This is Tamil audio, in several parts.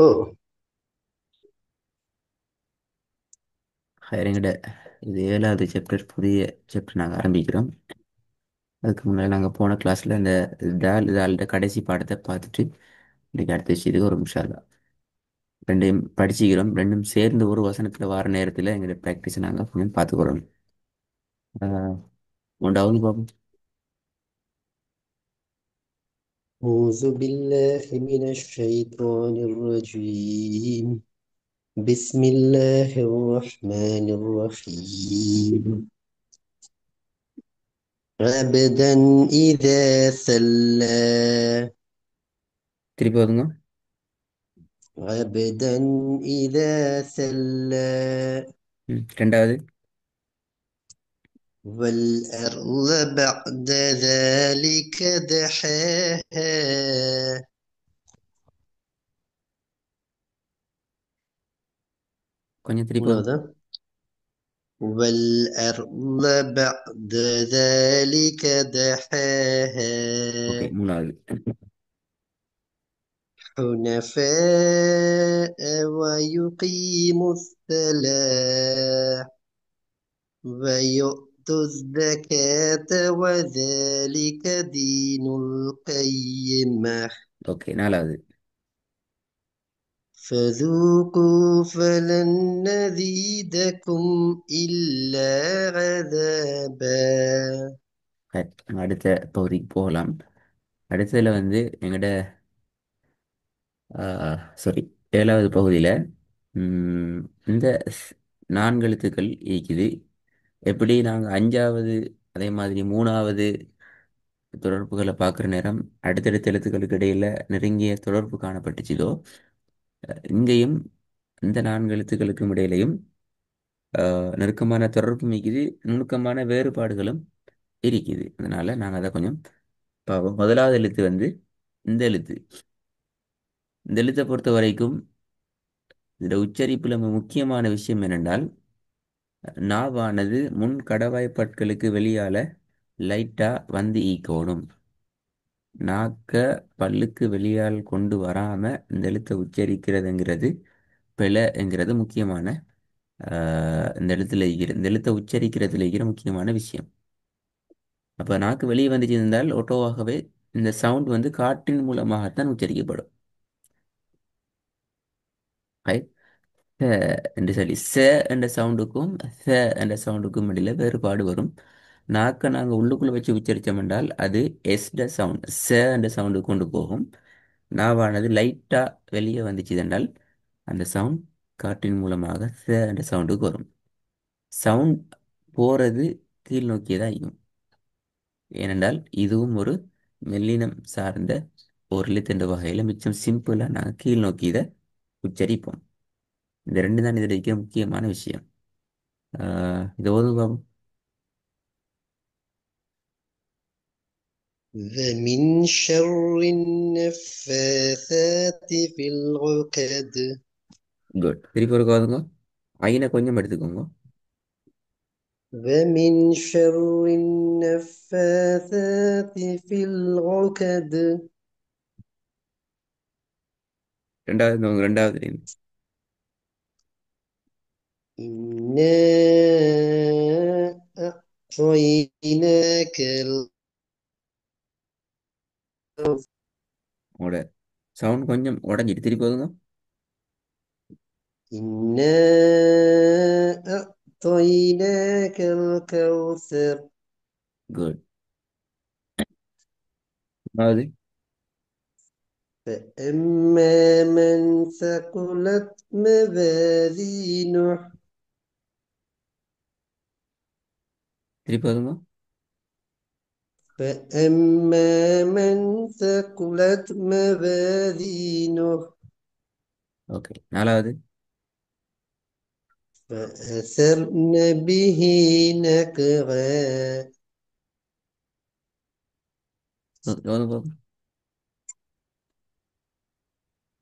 Oh, எங்கட இது 7வது சாப்டர், புதிய சாப்டர் நாங்கள் ஆரம்பிக்கிறோம். அதுக்கு முன்னாடி நாங்கள் போன கிளாஸில் இந்த தால்ட கடைசி பாடத்தை பார்த்துட்டு இன்றைக்கு அடுத்த விஷயத்துக்கு ஒரு நிமிஷம் தான் ரெண்டையும் படிச்சுக்கிறோம். ரெண்டும் சேர்ந்து ஒரு வசனத்தில் வார நேரத்தில் எங்களோட ப்ராக்டிஸை நாங்கள் கொஞ்சம் பார்த்துக்கிறோம். உண்டாவது பார்ப்போம். أعوذ بالله من الشيطان الرجيم. بسم الله الرحمن الرحيم. عبدا إذا سلى. திருப்பி வருங்க. عبدا إذا سلى. ரெண்டாவது. والأرض بعد ذلك دحاها. கொஞ்சம் திருப்பி வருங்க. هذا والأرض بعد ذلك ஓகே, دحاها. மூணாவது. حنفاء ويقيم الصلاة ويؤتوا الزكاة وذلك دين القيمة. ஓகே, நாலாவது. فذوقوا فلن نزيدكم إلا عذابا. சரி, நம்ம அடுத்த பகுதிக்கு போகலாம். அடுத்ததில் வந்து எங்களோட சாரி 7வது பகுதியில் இந்த நான்கு எழுத்துக்கள் இருக்குது. எப்படி நாங்கள் 5வது அதே மாதிரி 3வது தொடர்புகளை பார்க்குற நேரம் அடுத்தடுத்த எழுத்துக்களுக்கு இடையில நெருங்கிய தொடர்பு காணப்பட்டுச்சுதோ, இங்கேயும் இந்த நான்கு எழுத்துக்களுக்கும் இடையிலையும் நெருக்கமான தொடர்பும் இருக்குது, நுணுக்கமான வேறுபாடுகளும் இருக்குது. அதனால நாங்கள் அதை கொஞ்சம் பார்ப்போம். முதலாவது எழுத்து வந்து இந்த எழுத்து. இந்த எழுத்தை பொறுத்த வரைக்கும் இதில் உச்சரிப்பில் முக்கியமான விஷயம் என்னென்றால், நாவானது முன் கடவாய் பற்களுக்கு வெளியால லைட்டா வந்து ஈக்கோணும். நாக்க பல்லுக்கு வெளியால் கொண்டு வராம இந்த எழுத்தை உச்சரிக்கிறதுங்கிறது பிழைங்கிறது முக்கியமான இந்த இந்த எழுத்தை உச்சரிக்கிறதுல இருக்கிற முக்கியமான விஷயம். அப்ப நாக்கு வெளியே வந்துச்சு இருந்தால் ஒட்டோவாகவே இந்த சவுண்ட் வந்து காற்றின் மூலமாகத்தான் உச்சரிக்கப்படும். Right? ச என்று சொல்லி என்ற சவுண்டுக்கும் என்ற சவுண்டுக்கும் இடையில வேறுபாடு வரும். நாக்கை நாங்கள் உள்ளுக்குள்ள வச்சு உச்சரித்தோம் என்றால் அது ட சவுண்ட் என்ற சவுண்டு கொண்டு போகும். நாவானது லைட்டா வெளியே வந்துச்சு என்றால் அந்த சவுண்ட் காற்றின் மூலமாக என்ற சவுண்டுக்கு வரும். சவுண்ட் போறது கீழ் நோக்கியதான் இருக்கும். ஏனென்றால் இதுவும் ஒரு மெல்லினம் சார்ந்த ஒரு எழுத்து என்ற வகையில் மிச்சம் சிம்பிளாக நாங்கள் கீழ் நோக்கி இதை உச்சரிப்போம். இந்த ரெண்டு தான் இதில் இருக்கிற முக்கியமான விஷயம். இது ஒரு பாபம். ومن شر النفاثات في العقد. குட். திருப்பி ஒரு காதுங்க. ஐனை கொஞ்சம் எடுத்துக்கோங்க. ومن شر النفاثات في العقد. ரெண்டாவது line. إنا أعطيناك உங்களோட சவுண்ட் கொஞ்சம் உடஞ்சிட்டு திருப்பி வருங்க. إنا أعطيناك الكوثر. குட். அதாவது فأما من ثقلت موازينه. திருப்பி வருங்க. فأما من ثقلت موازينه ஓகே, நாலாவது. فأثرن به نقعا. கவனம் பாப்போம்.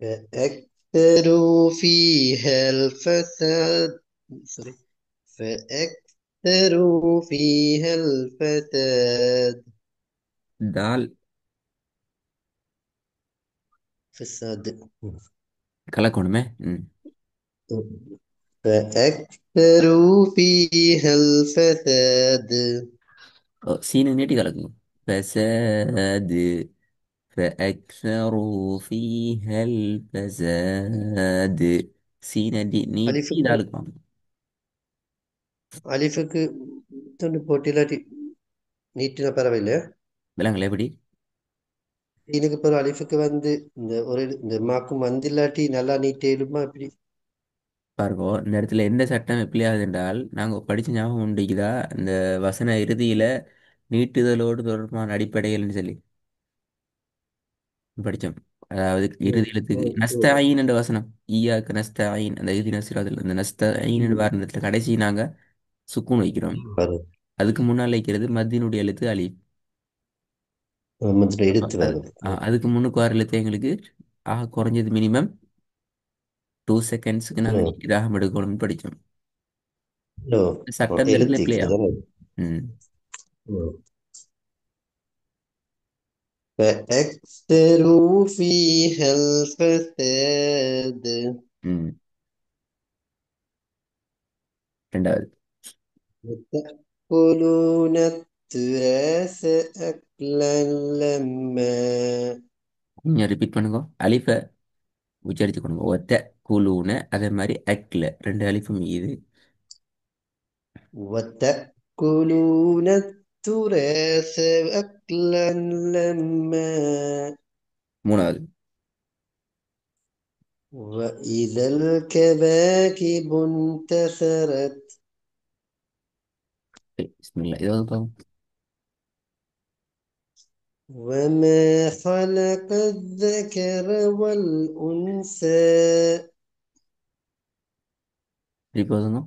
فأكثروا فيها الفساد. Sorry. فأكثروا فيها الفساد. தால். فساد. கலக்கணுமே. ம். فأكثروا فيها الفساد. ஓ, சீனு நீட்டி கலக்கணும். فساد. فأكثروا فيها الفساد. சீனை நீட்டி அலிஃபுக்கு தாளுக்கணும். அலிஃபுக்கு துண்டு போட்டு இல்லாட்டி நீட்டின பரவாயில்லை. விலங்குல எப்படி இதுக்கு பிறகு அலிஃபுக்கு வந்து இந்த மாக்கும் வந்து இல்லாட்டி நல்லா நீட்டேலுமா இப்படி. பாருங்கோ, இந்த இடத்துல எந்த சட்டம் எப்படியாவது என்றால் நாங்கள் படித்த ஞாபகம் உண்டிக்குதா இந்த வசன இறுதியில நீட்டுதலோடு தொடர்பான அடிப்படைகள்னு சொல்லி படித்தோம். அதாவது ம், இறுதி எழுத்துக்கு ம், ம், நஸ்தாயின் என்ற வசனம். ஈயாக்கு நஸ்தாயின் அந்த இறுதி நசிராதில் இந்த நஸ்தாயின் ம். வார இடத்துல கடைசி நாங்க சுக்கூன் வைக்கிறோம். வரும். அதுக்கு முன்னால் வைக்கிறது மத்தியினுடைய எழுத்து அலி. மற்ற அப்ப எடுத்து அது வரும். அதுக்கு முன்னுக்கு வர எழுத்து எங்களுக்கு ஆக குறைஞ்சது மினிமம் 2 செகண்ட்ஸுக்கு நாங்கள் ம். நீட்டாக எடுக்கணும்னு படித்தோம். ஓ, சட்டம் இந்த இடத்துல பிளே எழுத்திக்கு ஆகும். தானே. ம். ம். فأكثروا فيها الفساد. ம். ரெண்டாவது وتأكلون التراث أكلا لما. கொஞ்சம் ரிப்பீட் பண்ணுங்க. அலிஃபை உச்சரித்து கொடுங்க. ஒத்த குழுன்னு அதே மாதிரி அக்ல ரெண்டு அலிஃபும் இது. وتأكلون التراث أكلا لما. மூணாவது وإذا الكواكب انتثرت. பிஸ்மில்லா இதை வந்து பாருங்க. وما خلق الذكر والأنثى. திருப்பி ஓதுங்க.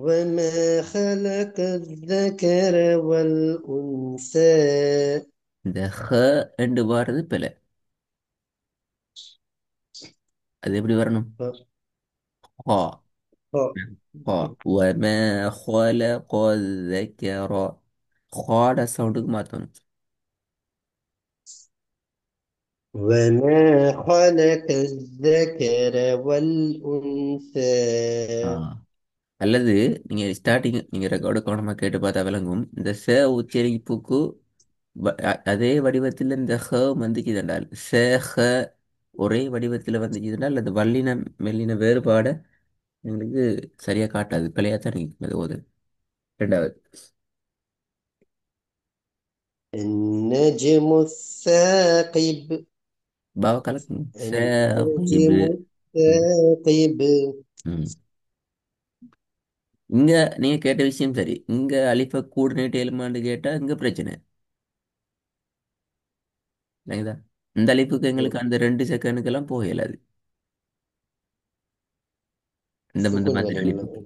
وما خلق الذكر والأنثى. இந்த ஹ ரெண்டு வாரது பிழை. அது எப்படி வரணும்? ஹா. ஹா. وما خلق الذكر. ஹாட சவுண்டுக்கு மாற்றணும். وما خلق الذكر والأنثى. ஆ. அல்லது நீங்க ஸ்டார்டிங் நீங்க ரெக்கார்டு கவனமா கேட்டு பார்த்தா விளங்கும். இந்த ச உச்சரிப்புக்கு அதே வடிவத்தில் இந்த ஹ வந்துச்சுதென்றால் ச ஹ ஒரே வடிவத்தில் வந்துச்சுதென்றால் அது வல்லின மெல்லின வேறுபாடை எங்களுக்கு சரியா காட்டாது. பிழையா தான் நிற்கும் அது ஓது. ரெண்டாவது النجم الثاقب. பாவ கலக்கும் النجم இது. ம். الثاقب. ம். இங்க நீங்க கேட்ட விஷயம் சரி. இங்க அலிஃப கூட நீட்டு எழுமான்னு கேட்டா இங்க பிரச்சனை இல்லைங்களா? இந்த அலிஃபுக்கு எங்களுக்கு அந்த 2 செகண்டுக்கெல்லாம் போக இயலாது. இந்த சுக்குன் மாதிரி வரணும். அலிஃபுக்கு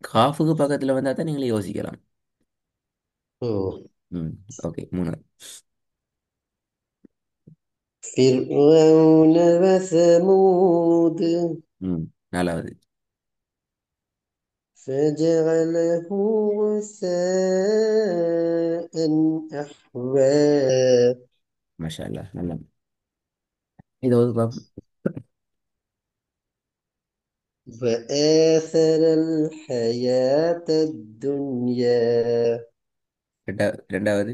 காஃபுக்கு பக்கத்துல வந்தா தான் நீங்களே யோசிக்கலாம். ஓ. ம். ஓகே, மூணாவது. فرعون وثمود. ம். நாலாவது. فجعله غثاء أحوى. மாஷா அல்லாஹ் நல்லா. இது ஒரு பாப்போம். وآثر الحياة الدنيا. ரெண்டாவது.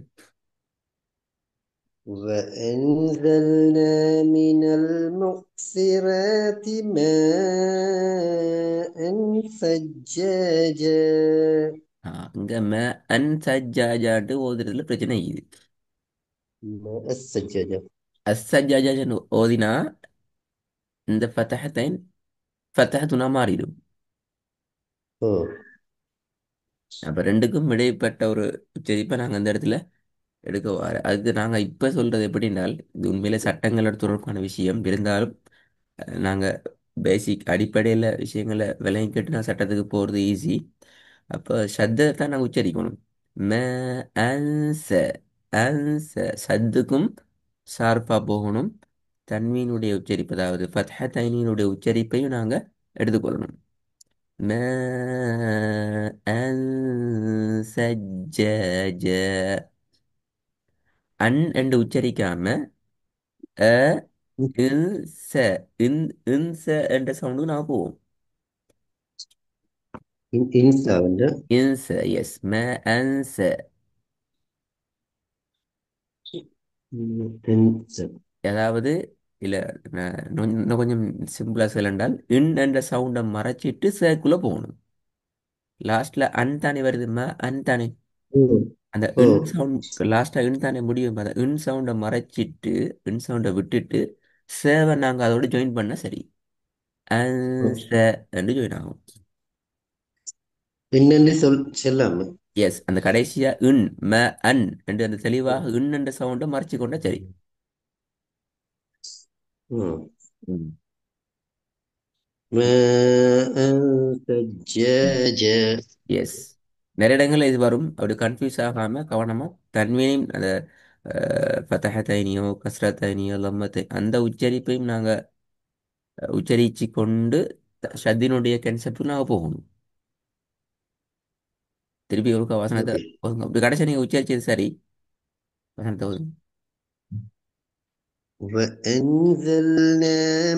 وأنزلنا من المعصرات ماء ثجاجا. ஆ, இங்க அன் சஜ்ஜாஜான்ட்டு ஓதுறதுல பிரச்சனை இது. ماء الثجاجة. அஸ்ஸஜ்ஜாஜான்னு ஓதினா இந்த ஃபத்தஹத்தைன் ஃபத்தஹத்துனா மாறிடும். أوه. அப்ப ரெண்டுக்கும் இடைப்பட்ட ஒரு உச்சரிப்பை நாங்கள் அந்த இடத்துல எடுக்க வர அதுக்கு நாங்கள் இப்போ சொல்றது எப்படின்னால் இது உண்மையிலே சட்டங்களோட தொடர்பான விஷயம் இருந்தாலும் நாங்கள் பேசிக் அடிப்படையில் விஷயங்களை விலையும் கேட்டு நான் சட்டத்துக்கு போகிறது ஈஸி. அப்போ சத்தை தான் நாங்கள் உச்சரிக்கணும். ம அன்ச அன்ச சத்துக்கும் ஷார்ப்பாக போகணும். தன்வீனுடைய உச்சரிப்பு அதாவது ஃபத்ஹ தைனினுடைய உச்சரிப்பையும் நாங்கள் எடுத்துக்கொள்ளணும். ما சஜ்ஜாஜ. அன் என்று உச்சரிக்காம அ இன்ச இன் இன்ச என்ற சவுண்டுக்கு நாங்கள் போவோம். இன்சா வந்து இன்ச எஸ் ம அன்ச. இன்சா. அதாவது இல்லை, இன்னும் கொஞ்சம் சிம்பிளாக சொல்லண்டால் இன் என்ற சவுண்டை மறைச்சிட்டு சேக்குள்ளே போகணும். லாஸ்ட்ல அன் தானே வருது, அன் தானே. ஓ அந்த ஓ இன் சவுண்ட் லாஸ்டா இன் தானே முடியும். அந்த இன் சவுண்டை மறைச்சிட்டு இன் சவுண்டை விட்டுட்டு சேவை நாங்கள் அதோட ஜாயின் பண்ண சரி. ஓ. அன்ச என்று ஜாயின் ஆகும். என்னென்று சொல்லாம. எஸ், அந்த கடைசியா இன் ம அன் என்று அந்த தெளிவாக இன் என்ற சவுண்டை மறைச்சு கொண்டா சரி. ம். ம். ما أنت الدجاجة. எஸ், நிறைய இடங்கள்ல இது வரும். அப்படி கன்ஃபியூஸ் ஆகாம கவனமா தன்மையும் அந்த ஃபதஹத்தைனியோ கஸ்ரத்தைனியோ லம்மத்தை அந்த உச்சரிப்பையும் நாங்க உச்சரிச்சு கொண்டு ஷத்தினுடைய கன்செப்டுக்கு நாங்க போகணும். திருப்பி ஒரு வசனத்தை ஓகே. ஓதுங்க. அப்படி கடைசி நீங்க உச்சரிச்சது சரி. வசனத்தை ஓதுங்க. وأنزلنا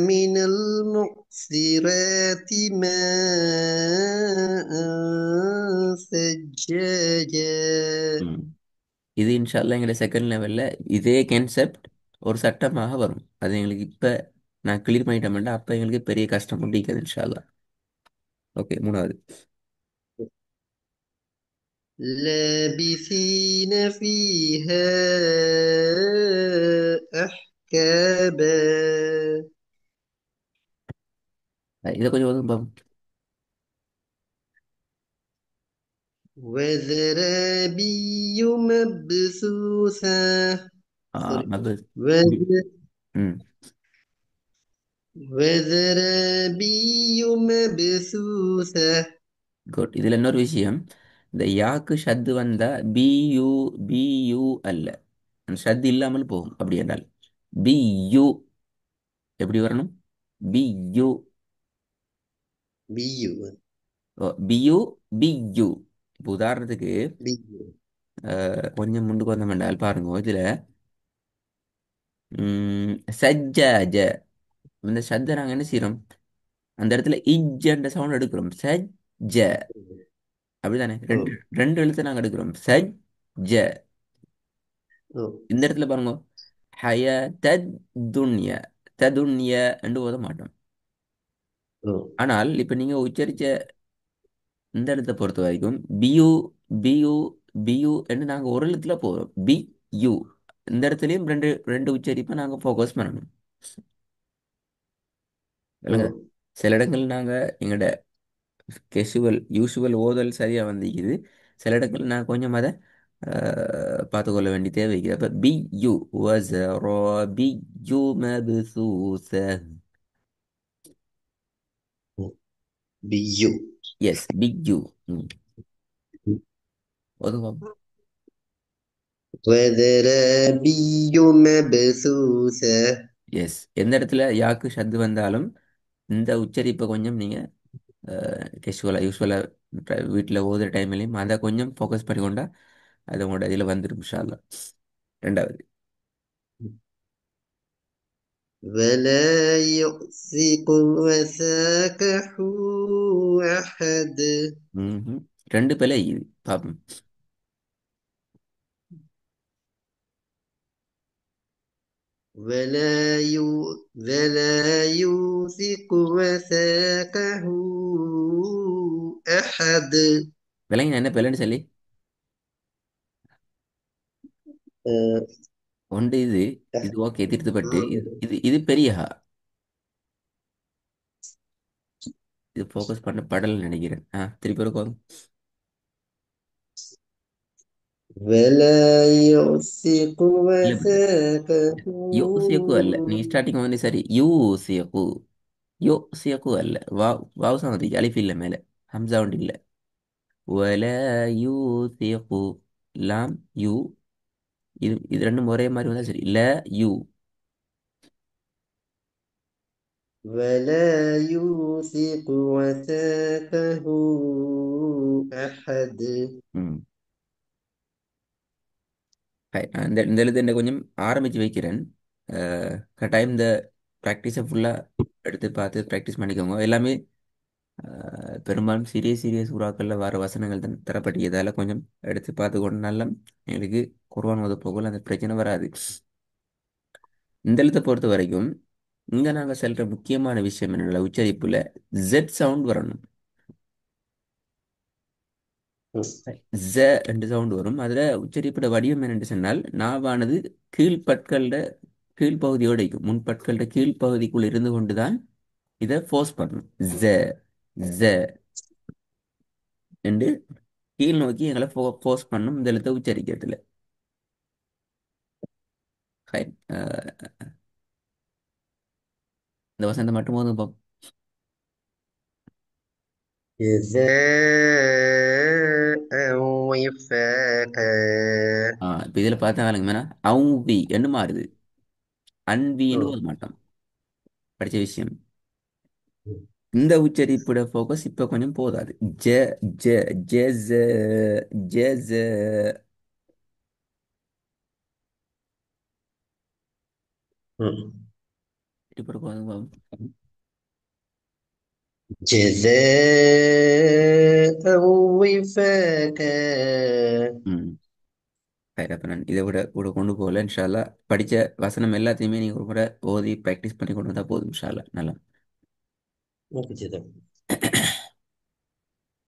من المعصرات ماء ثجاجا. ம். இது இன்ஷால்லா எங்களுடைய செகண்ட் லெவல்ல இதே கன்செப்ட் ஒரு சட்டமாக வரும். அது எங்களுக்கு இப்ப நான் கிளியர் பண்ணிட்டோம்னா அப்ப எங்களுக்கு பெரிய கஷ்டம் முடிக்காது இன்ஷால்லா. ஓகே, மூணாவது. لابثين فيها أحكابا. இதை கொஞ்சம் ஓதுங்க பாப்போம். وزرابي مبثوثة. ஆ, سوري. அது ம். ம். وزرابي مبثوثة. குட். இதுல இன்னொரு விஷயம், இந்த யாக்கு ஷத்து வந்தா பி யூ பி யூ அல்ல, அந்த ஷத்து இல்லாமல் போகும். அப்படி என்றால் பி யூ எப்படி வரணும்? பி யூ. بيو. பி யூ பி யூ. இப்போ உதாரணத்துக்கு بيو. கொஞ்சம் முன்னுக்கு வந்தோம் என்றால் பாருங்க இதுல சஜ்ஜாஜ. இந்த ஷத்தை நாங்க என்ன செய்யறோம்? அந்த இடத்துல இஜ்ஜன்ற சவுண்ட் எடுக்கிறோம். சஜ்ஜ. அப்படிதானே? ரெண்டு أو. ரெண்டு எழுத்தை நாங்க எடுக்கிறோம். சஜ்ஜ. أو. இந்த இடத்துல பாருங்க, ஹய தத் துன்ய ததுன்ய என்று ஓத மாட்டோம். أو. ஆனால் இப்ப நீங்க உச்சரிச்ச இந்த இடத்தை பொறுத்த வரைக்கும் பியு பியு பியு என்று நாங்க ஒரு எழுத்துல போறோம். B U. இந்த இடத்துலயும் ரெண்டு ரெண்டு உச்சரிப்பை நாங்க ஃபோக்கஸ் பண்ணணும். விளங்க. أو. சில இடங்கள் நாங்க எங்களோட யூசுவல் ஓதல் சரியா வந்திக்குது. சில இடங்கள் நான் கொஞ்சம் அதை பார்த்துக்கொள்ள வேண்டிய தேவை இருக்குது. அப்ப பி யூ பி யூ மபுசூச. بيو. எஸ், பிக் யூ. ஒதுங்க. وزرابي مبثوثة. எஸ், எந்த இடத்துல யாக்கு ஷத்து வந்தாலும் இந்த உச்சரிப்பை கொஞ்சம் நீங்க யூஸ்வலாக வீட்டில் ஓதுற டைம்லையும் அதை கொஞ்சம் ஃபோக்கஸ் பண்ணி கொண்டா அது உங்களோட இதில் வந்துடும் இன்ஷா அல்லாஹ். ரெண்டாவது. ولا يؤثق وثاقه أحد. ம்ஹும். ரெண்டு பிழை இது பாப்போம். ولا يوثق وثاقه أحد. விலங்கின என்ன பிழைன்னு சொல்லி آه، ஒன்று இது. இது ஓகே, திருத்தப்பட்டு இது இது இது பெரிய ஹா. இது ஃபோக்கஸ் பண்ண படல் நினைக்கிறேன். திருப்பி இருக்கும். ولا يوثق இல்லை, وثاقه. யோசியக்கு அல்ல. நீ ஸ்டார்டிங் வந்து சரி யூசியக்கு. யோசியக்கு அல்ல. வாவ் சமதி அலிஃப் இல்லை மேலே. ஹம்சா ஒன்று இல்லை. வல யூசியகு. லாம் யூ. இது ரெண்டும் ஒரே மாதிரி வந்தா சரி. ல யூ. ولا يوثق وثاقه أحد. ம். இந்த இந்த எழுத்து என்ன கொஞ்சம் ஆரம்பிச்சு வைக்கிறேன். கட்டாயம் இந்த ப்ராக்டிஸை ஃபுல்லாக எடுத்து பார்த்து ப்ராக்டிஸ் பண்ணிக்கோங்க எல்லாமே. பெரும்பாலும் சிறிய சிறிய சூறாக்களில் வர வசனங்கள் தான் தரப்பட்டியதால் கொஞ்சம் எடுத்து பார்த்து கொண்டனால எங்களுக்கு குர்ஆன் ஓத போகல அந்த பிரச்சனை வராது. இந்த எழுத்தை பொறுத்த வரைக்கும் இங்கே நாங்கள் செல்ற முக்கியமான விஷயம் என்னென்ன உச்சரிப்புல ஜெட் சவுண்ட் வரணும். ம். ஜ ரெண்டு சவுண்ட் வரும். அதில் உச்சரிப்போட வடிவம் என்னென்று சொன்னால் நாவானது கீழ்ப்பற்களோட கீழ்ப்பகுதியோடு இருக்கும். முன்பற்களோட கீழ்ப்பகுதிக்குள் இருந்து கொண்டு தான் இதை ஃபோர்ஸ் பண்ணணும். ஜ ஜ என்று கீழ் நோக்கி எங்களை ஃபோர்ஸ் பண்ணும் இந்த எழுத்தை உச்சரிக்கிறதுல. ஹை. இந்த வசனத்தை மட்டும் போதும் பார்ப்போம். جزاء وفاقا. இப்போ இதில் பார்த்தா வேலைங்க வேணா அவுவி என்ன மாறுது, அன்வின்னு ம். ஒரு மாட்டோம் படித்த விஷயம். இந்த உச்சரிப்போட ஃபோக்கஸ் இப்போ கொஞ்சம் போதாது. ஜ ஜ ஜெஸ ஜெஸ ம். இப்படி போதும் பாப்போம். جزاء وفاقا. ம். சரி, அப்போ நான் இதை விட கூட கொண்டு போகல இன்ஷா அல்லாஹ். படித்த வசனம் எல்லாத்தையுமே நீங்கள் ஒரு முறை ஓதி ப்ராக்டிஸ் பண்ணி கொண்டு வந்தால் போதும் இன்ஷா அல்லாஹ். நல்லா ممكن كده.